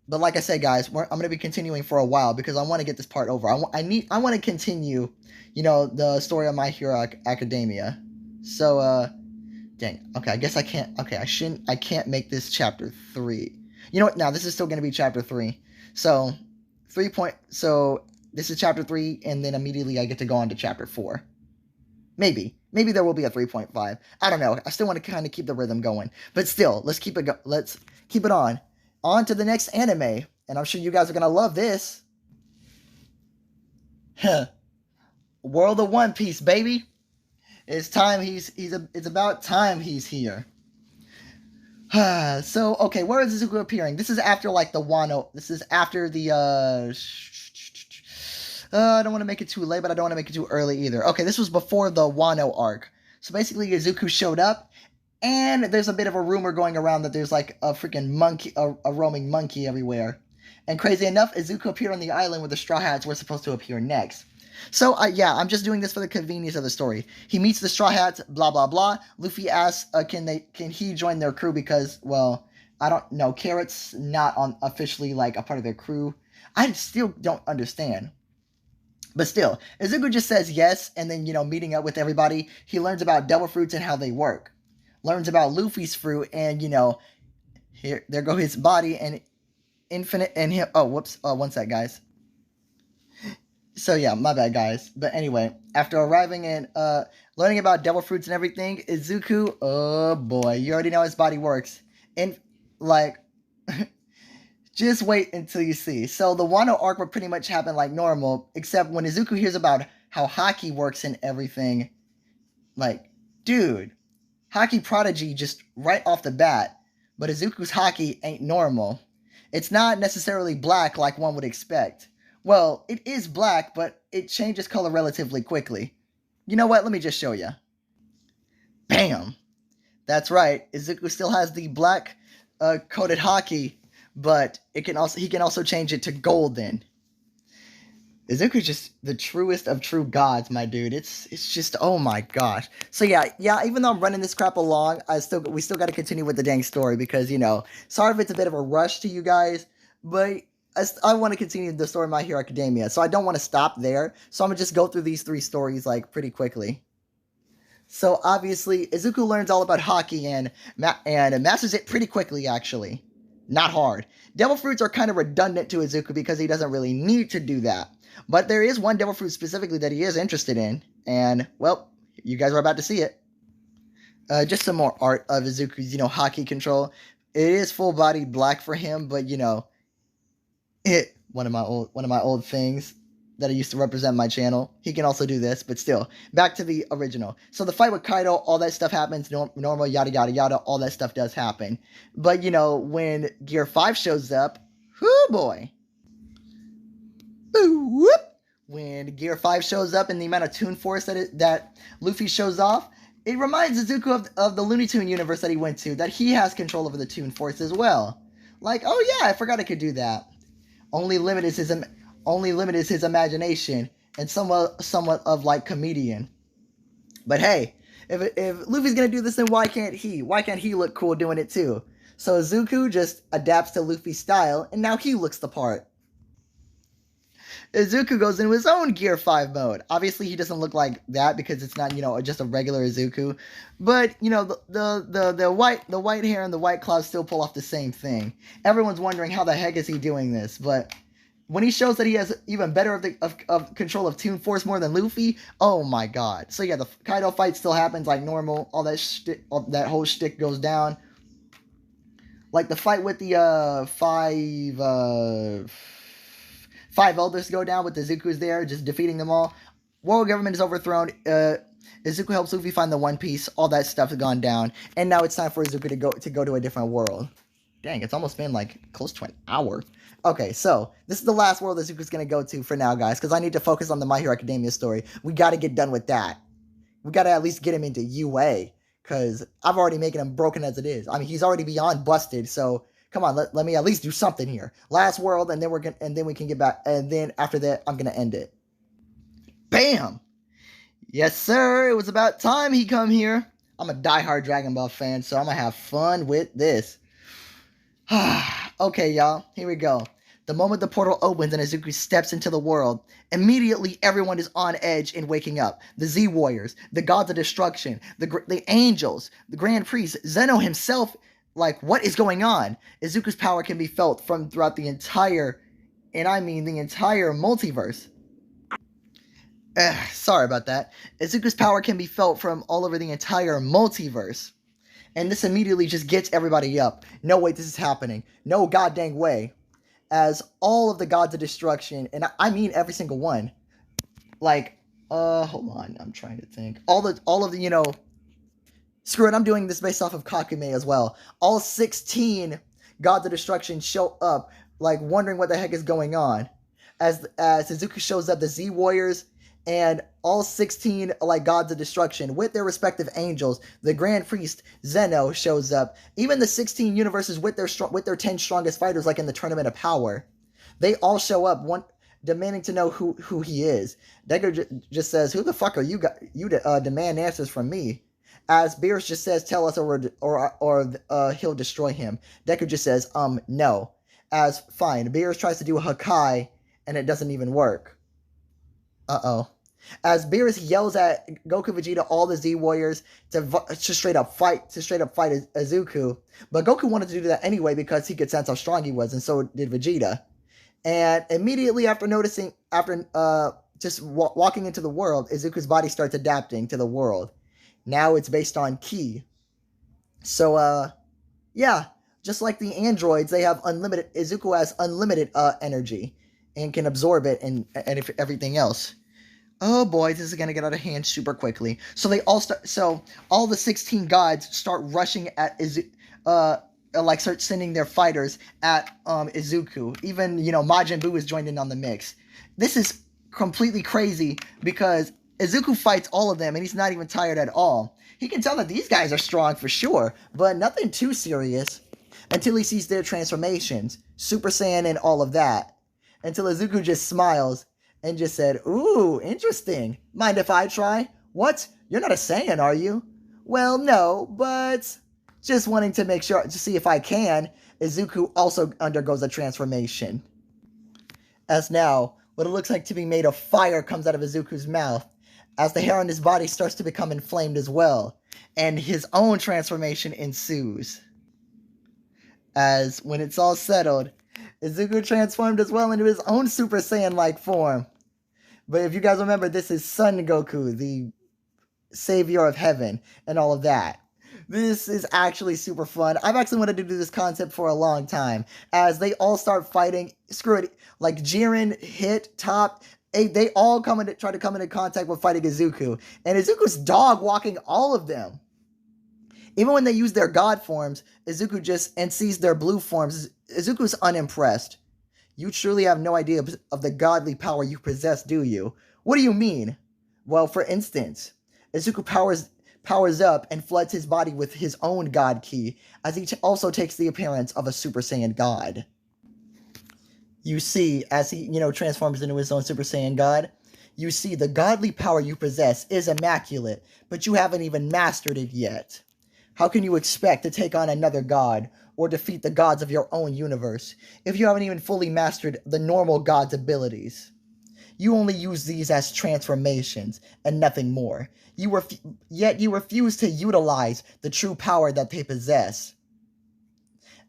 But like I said, guys, I'm going to be continuing for a while because I want to get this part over. I want to continue, the story of My Hero Academia. So, dang. Okay, I guess I can't. Okay, I can't make this chapter 3. You know what? Now, this is still going to be chapter 3. So, so this is chapter 3, and then immediately I get to go on to chapter 4. Maybe there will be a 3.5. I don't know. I still want to kind of keep the rhythm going. But still, let's keep it on. On to the next anime, and I'm sure you guys are gonna love this. World of One Piece, baby. It's time it's about time he's here. So, okay, where is Izuku appearing? This is after like the Wano. This is after the I don't want to make it too late, but I don't want to make it too early either. Okay, this was before the Wano arc. So basically, Izuku showed up, and there's a bit of a rumor going around that there's like a freaking monkey, a roaming monkey everywhere. And crazy enough, Izuku appeared on the island where the Straw Hats were supposed to appear next. So, yeah, I'm just doing this for the convenience of the story. He meets the Straw Hats, blah, blah, blah. Luffy asks, can he join their crew because, well, I don't know. Carrot's not officially, like, a part of their crew. I still don't understand. But still, Izuku just says yes, and then, meeting up with everybody, he learns about devil fruits and how they work. Learns about Luffy's fruit, and, there go his body, and infinite, and him, oh, whoops, one sec, guys. So, yeah, my bad, guys. But anyway, after arriving and, learning about devil fruits and everything, Izuku, oh boy, you already know his body works. And, like, just wait until you see. So the Wano arc would pretty much happen like normal, except when Izuku hears about how Haki works and everything, like, dude, Haki prodigy just right off the bat, but Izuku's Haki ain't normal. It's not necessarily black like one would expect. Well, it is black, but it changes color relatively quickly. You know what? Let me just show you. Bam! That's right, Izuku still has the black coated Haki, but he can also change it to golden. Izuku's just the truest of true gods, my dude. It's just, oh my gosh. So yeah, even though I'm running this crap along, we still got to continue with the dang story because, sorry if it's a bit of a rush to you guys, but I want to continue the story of My Hero Academia, so I don't want to stop there. So I'm going to just go through these 3 stories, like, pretty quickly. So obviously, Izuku learns all about Haki and masters it pretty quickly, actually. Not hard. Devil fruits are kind of redundant to Izuku because he doesn't really need to do that. But there is one devil fruit specifically that he is interested in. And, well, you guys are about to see it. Just some more art of Izuku's, Haki control. It is full-bodied black for him, but, one of my old things that I used to represent my channel. He can also do this, but still. Back to the original. So the fight with Kaido, all that stuff happens, normal, yada, yada, yada, all that stuff does happen. But, when Gear 5 shows up, whoo boy. Boo, whoop. When Gear 5 shows up and the amount of Toon Force that Luffy shows off, it reminds Izuku of the Looney Tune universe that he went to, that he has control over the Toon Force as well. Like, oh yeah, I forgot I could do that. Only limit is his imagination and somewhat of like comedian. But hey, if Luffy's gonna do this, then why can't he? Why can't he look cool doing it too? So Izuku just adapts to Luffy's style, and now he looks the part. Izuku goes into his own Gear 5 mode. Obviously, he doesn't look like that because it's not, just a regular Izuku. But, the white hair and the white clouds still pull off the same thing. Everyone's wondering how the heck is he doing this, but when he shows that he has even better of control of Toon Force more than Luffy, oh my god. So yeah, the Kaido fight still happens like normal. All that whole shtick goes down. Like the fight with the five elders go down with the Izuku's there, just defeating them all. World government is overthrown. Izuku helps Luffy find the One Piece. All that stuff has gone down, and now it's time for Izuku to go to a different world. Dang, it's almost been like close to an hour. Okay, so this is the last world Izuku's gonna go to for now, guys, because I need to focus on the My Hero Academia story. We gotta get done with that. We gotta at least get him into UA, because I've already making him broken as it is. I mean, he's already beyond busted, so come on, let me at least do something here. Last world, and then we can get back, and then after that, I'm gonna end it. Bam! Yes, sir. It was about time he come here. I'm a diehard Dragon Ball fan, so I'm gonna have fun with this. Okay, y'all. Here we go. The moment the portal opens and Izuku steps into the world, immediately everyone is on edge and waking up. The Z Warriors, the Gods of Destruction, the Angels, the Grand Priest, Zeno himself. Like, what is going on? Izuku's power can be felt from throughout the entire, and I mean the entire multiverse. Sorry about that. Izuku's power can be felt from all over the entire multiverse. And this immediately just gets everybody up. No way this is happening. No goddamn way. As all of the Gods of Destruction, and I mean every single one. Like, hold on, I'm trying to think. All of the, screw it, I'm doing this based off of Kakume as well. All 16 Gods of Destruction show up, like, wondering what the heck is going on. As Izuku shows up, the Z Warriors and all 16 like Gods of Destruction with their respective angels, the Grand Priest Zeno shows up. Even the 16 universes with their 10 strongest fighters, like in the Tournament of Power, they all show up, demanding to know who he is. Deku just says, "Who the fuck are you? You demand answers from me." As Beerus just says, "Tell us, or he'll destroy him." Deku just says, no." As fine, Beerus tries to do a Hakai, and it doesn't even work. As Beerus yells at Goku, Vegeta, all the Z Warriors to straight up fight Izuku, but Goku wanted to do that anyway because he could sense how strong he was, and so did Vegeta. And immediately after just walking into the world, Izuku's body starts adapting to the world. Now it's based on ki. So yeah, just like the androids, they have unlimited. Izuku has unlimited energy and can absorb it and everything else. Oh boy, this is gonna get out of hand super quickly. So all the 16 gods start rushing at start sending their fighters at Izuku. Even Majin Buu is joined in on the mix. This is completely crazy because Izuku fights all of them and he's not even tired at all. He can tell that these guys are strong for sure, but nothing too serious until he sees their transformations, Super Saiyan and all of that. Until Izuku just smiles and just said, "Ooh, interesting. Mind if I try?" "What? You're not a Saiyan, are you?" "Well, no, but just wanting to make sure to see if I can." Izuku also undergoes a transformation. As now, what it looks like to be made of fire comes out of Izuku's mouth, as the hair on his body starts to become inflamed as well, and his own transformation ensues. As when it's all settled, Izuku transformed as well into his own Super Saiyan-like form. But if you guys remember, this is Son Goku, the savior of heaven, and all of that. This is actually super fun. I've actually wanted to do this concept for a long time. As they all start fighting, screw it, like Jiren, Hit, Top, they all try to come into contact with fighting Izuku. And Izuku's dog walking all of them. Even when they use their god forms, Izuku sees their blue forms, Izuku's unimpressed. "You truly have no idea of the godly power you possess, do you?" "What do you mean?" "Well, for instance, Izuku powers up and floods his body with his own god ki, as he also takes the appearance of a Super Saiyan god." You see, as he, transforms into his own Super Saiyan god, you see the godly power you possess is immaculate, but you haven't even mastered it yet. How can you expect to take on another god or defeat the gods of your own universe if you haven't even fully mastered the normal god's abilities? You only use these as transformations and nothing more. Yet you refuse to utilize the true power that they possess.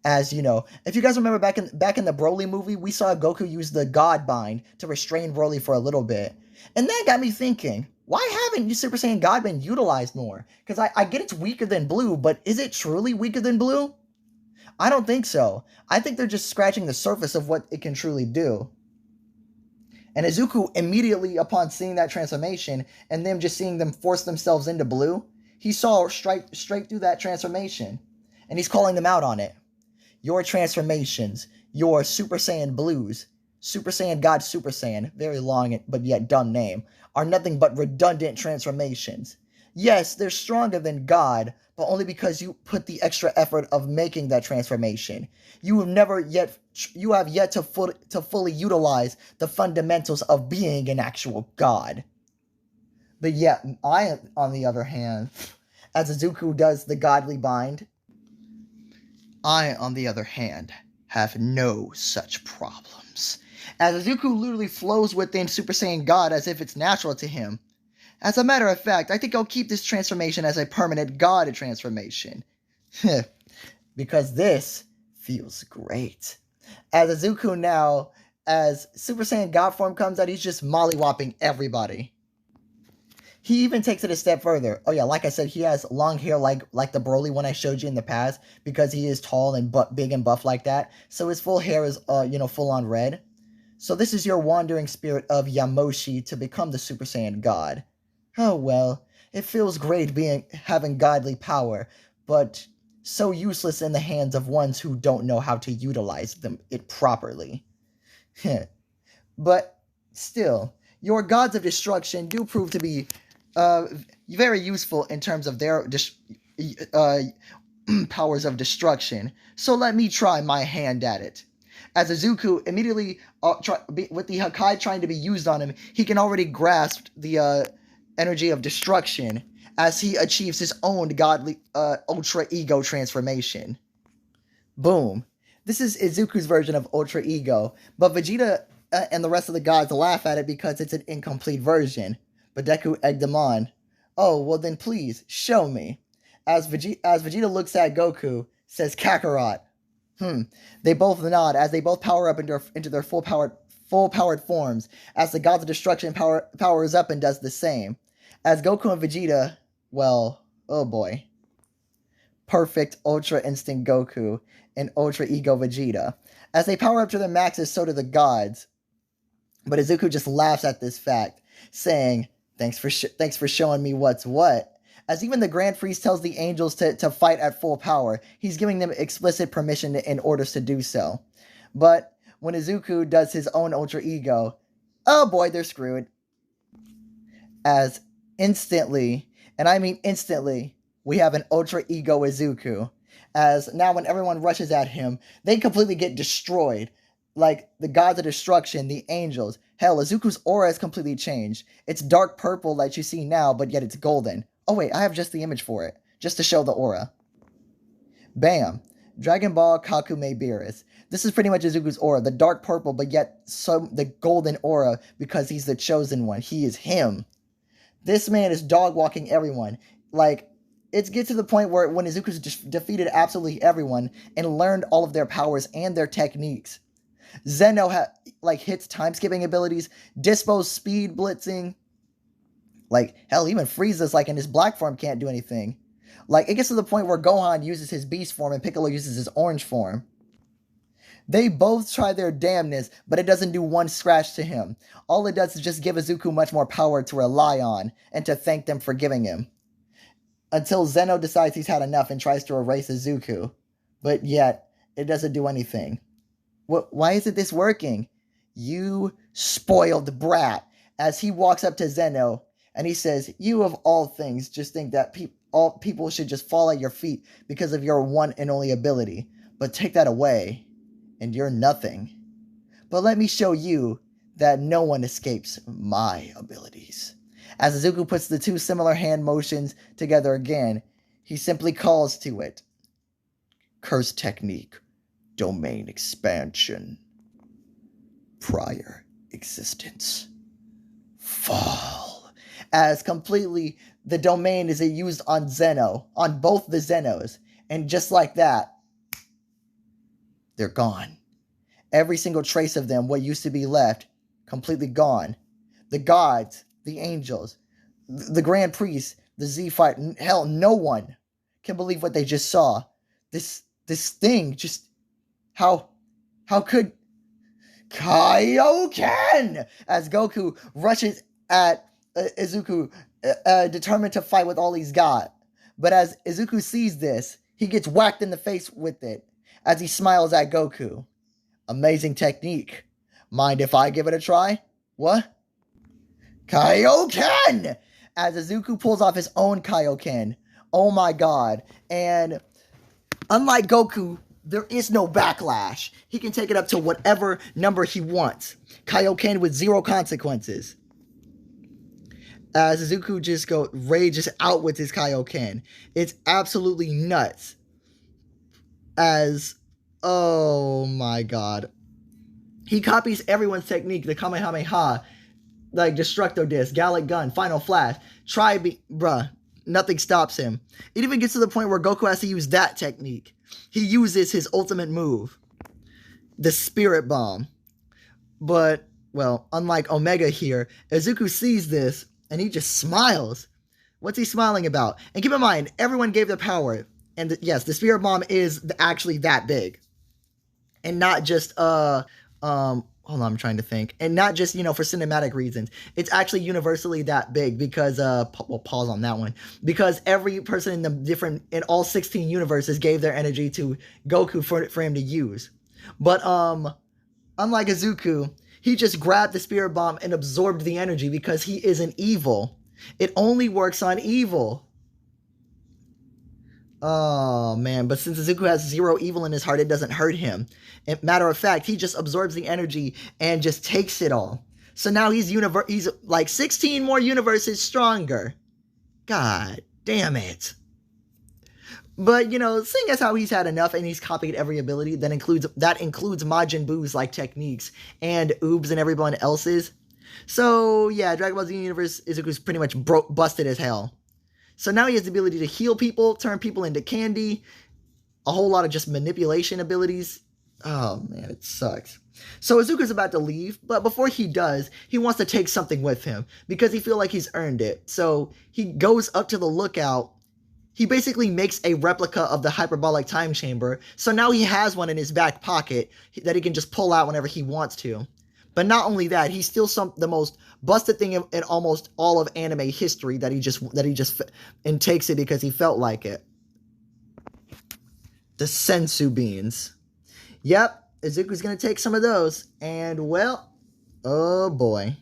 As you know, if you guys remember back in the Broly movie, we saw Goku use the God Bind to restrain Broly for a little bit. And that got me thinking, why haven't you Super Saiyan God been utilized more? Because I get it's weaker than Blue, but is it truly weaker than Blue? I don't think so. I think they're just scratching the surface of what it can truly do. And Izuku, immediately upon seeing that transformation, and them just seeing them force themselves into Blue, he saw straight through that transformation. And he's calling them out on it. Your transformations, your Super Saiyan Blues, Super Saiyan God Super Saiyan, very long but yet dumb name, are nothing but redundant transformations. Yes, they're stronger than God, but only because you put the extra effort of making that transformation. You have yet to fully utilize the fundamentals of being an actual God. But yet, I, on the other hand, as Izuku does the godly bind, I, on the other hand, have no such problems. As Izuku literally flows within Super Saiyan God as if it's natural to him. As a matter of fact, I think I'll keep this transformation as a permanent God transformation. Because this feels great. As Izuku now, as Super Saiyan God form comes out, he's just mollywopping everybody. He even takes it a step further. Oh yeah, like I said, he has long hair like the Broly one I showed you in the past, because he is tall and big and buff like that. So his full hair is full on red. So this is your wandering spirit of Yamoshi to become the Super Saiyan God. Oh well, it feels great having godly power, but so useless in the hands of ones who don't know how to utilize it properly. But still, your gods of destruction do prove to be very useful in terms of their powers of destruction. So let me try my hand at it. As Izuku immediately, with the Hakai trying to be used on him, he can already grasp the energy of destruction as he achieves his own godly Ultra Ego transformation. Boom. This is Izuku's version of Ultra Ego, but Vegeta and the rest of the gods laugh at it because it's an incomplete version. But Deku egged him on. Oh, well then please, show me. As Vegeta looks at Goku, says Kakarot. They both nod as they both power up into their full-powered forms, as the gods of destruction powers up and does the same. As Goku and Vegeta, well, oh boy. Perfect Ultra Instinct Goku and Ultra Ego Vegeta. As they power up to their maxes, so do the gods. But Izuku just laughs at this fact, saying, thanks for showing me what's what. As even the Grand Priest tells the angels to fight at full power, he's giving them explicit permission and orders to do so. But when Izuku does his own Ultra Ego, oh boy, they're screwed. As instantly, and I mean instantly, we have an Ultra Ego Izuku. As now when everyone rushes at him, they completely get destroyed. Like the gods of destruction, the angels. Hell, Izuku's aura has completely changed. It's dark purple like you see now, but yet it's golden. Oh wait, I have just the image for it, just to show the aura. Bam. Dragon Ball Kakume Beerus. This is pretty much Izuku's aura, the dark purple, but yet the golden aura, because he's the chosen one. He is him. This man is dog walking everyone. Like, it gets to the point where when Izuku's defeated absolutely everyone and learned all of their powers and their techniques. Zeno hits time skipping abilities, Dispo's speed blitzing. Like, hell, even Frieza's in his black form can't do anything. Like, it gets to the point where Gohan uses his beast form and Piccolo uses his orange form. They both try their damnness, but it doesn't do one scratch to him. All it does is just give Izuku much more power to rely on and to thank them for giving him. Until Zeno decides he's had enough and tries to erase Izuku. But yet, it doesn't do anything. Why isn't this working? You spoiled brat. As he walks up to Zeno, and he says, you of all things just think that all people should just fall at your feet because of your one and only ability. But take that away, and you're nothing. But let me show you that no one escapes my abilities. As Izuku puts the two similar hand motions together again, he simply calls to it. Curse technique. Domain expansion. Prior existence. Fall. As completely the domain is used on Zeno, on both the Zenos. And just like that, they're gone. Every single trace of them, what used to be left, completely gone. The gods, the angels, the grand priest, the Z fight, hell, no one can believe what they just saw. This thing, just how could Kaioken, as Goku rushes at Izuku, determined to fight with all he's got. But as Izuku sees this, he gets whacked in the face with it as he smiles at Goku. Amazing technique. Mind if I give it a try? What? Kaioken! As Izuku pulls off his own Kaioken. Oh my god. And unlike Goku, there is no backlash. He can take it up to whatever number he wants. Kaioken with 0 consequences. As Izuku just rages out with his Kaioken. It's absolutely nuts. Oh my god. He copies everyone's technique, the Kamehameha, like Destructo Disc, Gallic Gun, Final Flash, bruh, nothing stops him. It even gets to the point where Goku has to use that technique. He uses his ultimate move, the Spirit Bomb. But, well, unlike Omega here, Izuku sees this, and he just smiles. What's he smiling about? And keep in mind, everyone gave their power. And yes, the Spirit Bomb is actually that big. And not just, hold on, I'm trying to think. And not just, for cinematic reasons. It's actually universally that big because, we'll pause on that one. Because every person in all 16 universes gave their energy to Goku for him to use. But, unlike Izuku, he just grabbed the Spirit Bomb and absorbed the energy because he isn't evil. It only works on evil. Oh, man. But since Izuku has 0 evil in his heart, it doesn't hurt him. Matter of fact, he just absorbs the energy and just takes it all. So now he's like 16 more universes stronger. God damn it. But, seeing as how he's had enough and he's copied every ability, that includes Majin Buu's like techniques and Oobs and everyone else's. So, yeah, Dragon Ball Z Universe, Izuku's pretty much busted as hell. So now he has the ability to heal people, turn people into candy, a whole lot of just manipulation abilities. Oh, man, it sucks. So Izuku's about to leave, but before he does, he wants to take something with him because he feels like he's earned it. So he goes up to the lookout. He basically makes a replica of the hyperbolic time chamber. So now he has one in his back pocket that he can just pull out whenever he wants to. But not only that, he steals the most busted thing in almost all of anime history that he just and takes it because he felt like it. The Sensu beans. Yep, Izuku's gonna take some of those, and well, oh boy.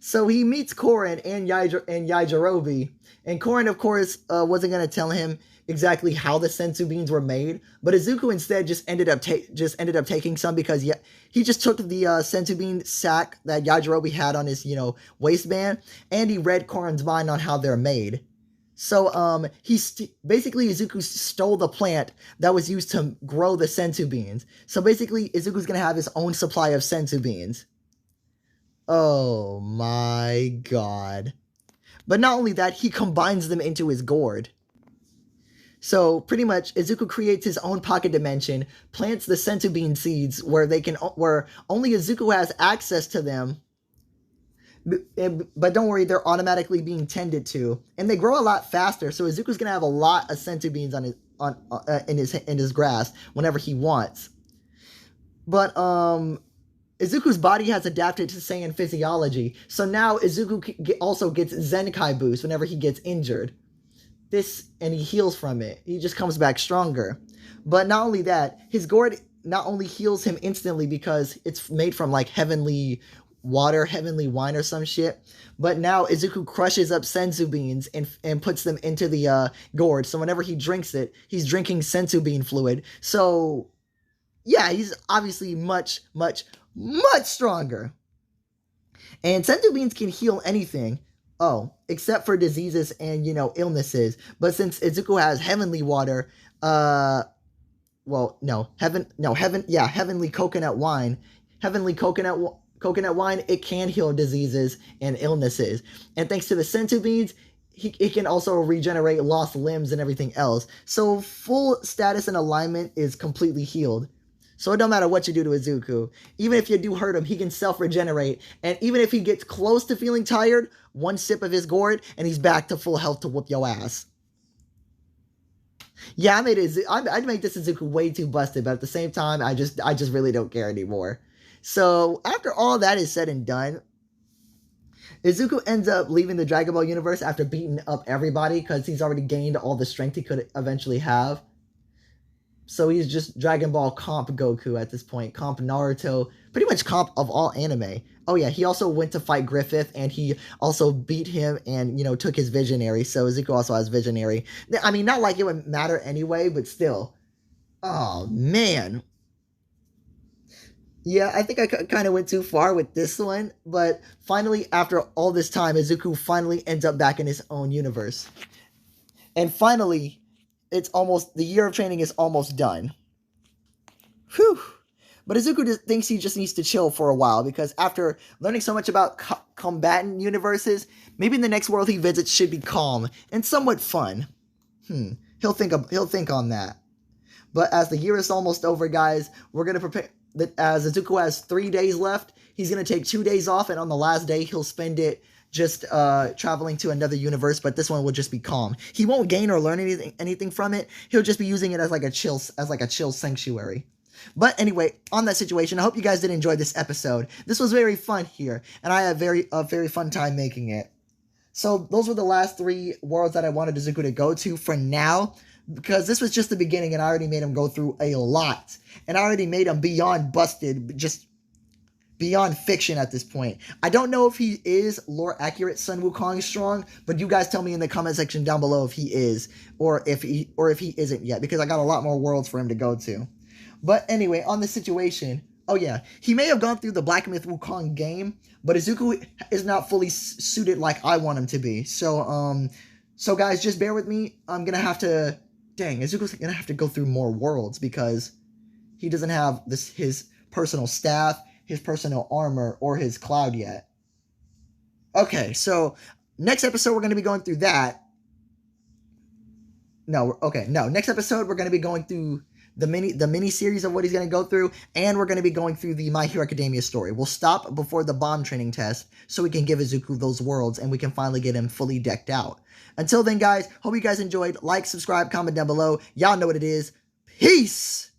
So he meets Korin and Yajirobe, and Korin, of course, wasn't gonna tell him exactly how the sensu beans were made, but Izuku instead just ended up taking some because he just took the sensu bean sack that Yajirobe had on his waistband, and he read Korin's mind on how they're made. So basically Izuku stole the plant that was used to grow the sensu beans. So basically Izuku's gonna have his own supply of sensu beans. Oh my god. But not only that, he combines them into his gourd. So pretty much Izuku creates his own pocket dimension, plants the sensu bean seeds where only Izuku has access to them. But don't worry, they're automatically being tended to, and they grow a lot faster. So Izuku's gonna have a lot of sensu beans in his grasp whenever he wants. But Izuku's body has adapted to Saiyan physiology, so now Izuku also gets Zenkai boost whenever he gets injured. And he heals from it. He just comes back stronger. But not only that, his gourd not only heals him instantly because it's made from like heavenly water, heavenly wine or some shit, but now Izuku crushes up sensu beans and puts them into the gourd. So whenever he drinks it, he's drinking sensu bean fluid. So yeah, he's obviously much, much, much stronger. And sensu beans can heal anything. Oh, except for diseases and, illnesses. But since Izuku has heavenly water, heavenly coconut wine. Heavenly coconut wine, it can heal diseases and illnesses. And thanks to the sensu beans, it can also regenerate lost limbs and everything else. So full status and alignment is completely healed. So it don't matter what you do to Izuku. Even if you do hurt him, he can self-regenerate. And even if he gets close to feeling tired, one sip of his gourd, and he's back to full health to whoop your ass. Yeah, I'd make this Izuku way too busted, but at the same time, I just really don't care anymore. So after all that is said and done, Izuku ends up leaving the Dragon Ball universe after beating up everybody because he's already gained all the strength he could eventually have. So he's just Dragon Ball comp Goku at this point, comp Naruto, pretty much comp of all anime. Oh yeah, he also went to fight Griffith, and he also beat him and, you know, took his Visionary. So Izuku also has Visionary. I mean, not like it would matter anyway, but still. Oh, man. Yeah, I think I kind of went too far with this one, but finally, after all this time, Izuku finally ends up back in his own universe. And finally, the year of training is almost done. Whew. But Izuku thinks he just needs to chill for a while, because after learning so much about combatant universes, maybe in the next world he visits should be calm and somewhat fun. He'll think on that. But as the year is almost over, guys, we're gonna prepare. As Izuku has 3 days left, he's gonna take 2 days off, and on the last day he'll spend it just traveling to another universe, but this one will just be calm. He won't gain or learn anything from it. He'll just be using it as like a chill sanctuary. But anyway, on that situation, I hope you guys did enjoy this episode. This was very fun here, and I had a very fun time making it. So those were the last 3 worlds that I wanted Izuku to go to for now, because this was just the beginning, and I already made him go through a lot, and I already made him beyond busted, just beyond fiction at this point. I don't know if he is lore accurate Sun Wukong strong, but you guys tell me in the comment section down below if he is, or if he isn't yet, because I got a lot more worlds for him to go to. But anyway, on this situation, oh yeah, he may have gone through the Black Myth Wukong game, but Izuku is not fully suited like I want him to be. So guys, just bear with me. I'm gonna have to, Izuku's gonna have to go through more worlds because he doesn't have his personal staff, his personal armor, or his cloud yet. Okay, so next episode we're gonna be going through that. Next episode we're gonna be going through the mini series of what he's going to go through, and we're going to be going through the My Hero Academia story. We'll stop before the bomb training test so we can give Izuku those worlds and we can finally get him fully decked out. Until then, guys, hope you guys enjoyed. Like, subscribe, comment down below. Y'all know what it is. Peace!